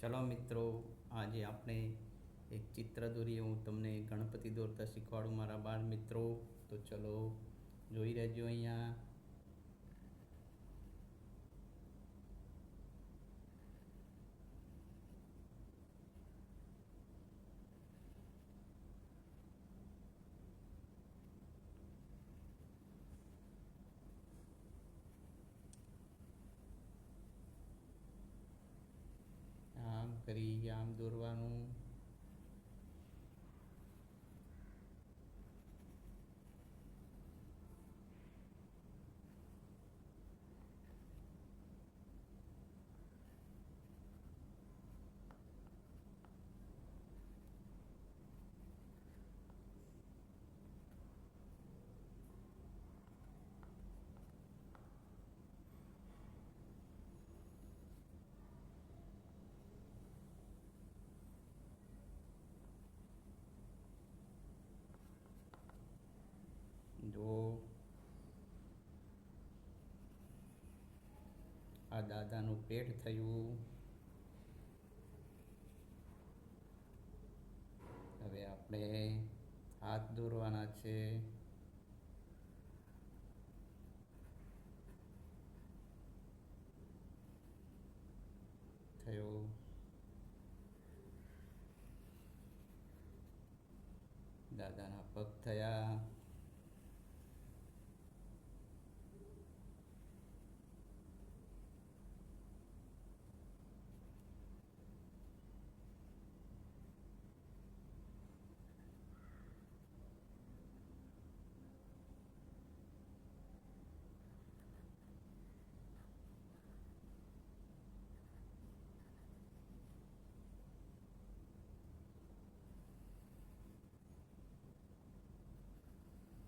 ચલો મિત્રો, આજે આપણે એક ચિત્ર દોરીએ. હું તમને ગણપતિ દોરતા શીખવાડું મારા બાળ મિત્રો. તો ચલો જોઈ રહેજો અહીંયા. આમ કરી આમ દોરવાનું. જો આ દાદાનું પેટ થયું. હવે આપણે હાથ દોરવાના છે. થયો. દાદાના પગ થયા.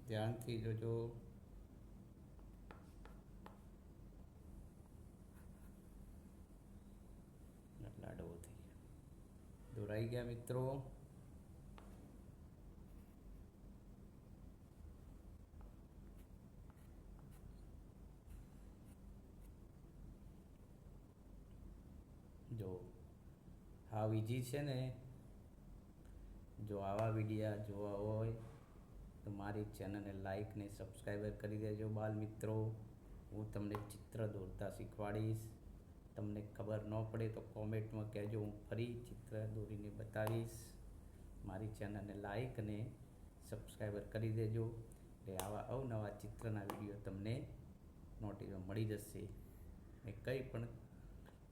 ધ્યાનથી જોજો. લાડવો થઈ ગયા, દોરાઈ ગયા મિત્રો. જો હાવ ઈજી છે ને. જો આવા વિડીયા જોવા હોય તો મારી ચેનલને લાઈક ને સબસ્ક્રાઈબર કરી દેજો બાળ મિત્રો. હું તમને ચિત્ર દોરતા શીખવાડીશ. તમને ખબર ન પડે તો કોમેન્ટમાં કહેજો, હું ફરી ચિત્ર દોરીને બતાવીશ. મારી ચેનલને લાઈક અને સબસ્ક્રાઈબર કરી દેજો એટલે આવા અવનવા ચિત્રના વિડીયો તમને નોટિસમાં મળી જશે. ને કંઈ પણ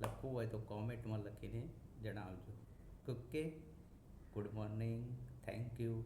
લખવું હોય તો કોમેન્ટમાં લખીને જણાવજો. Okay, good morning, thank you.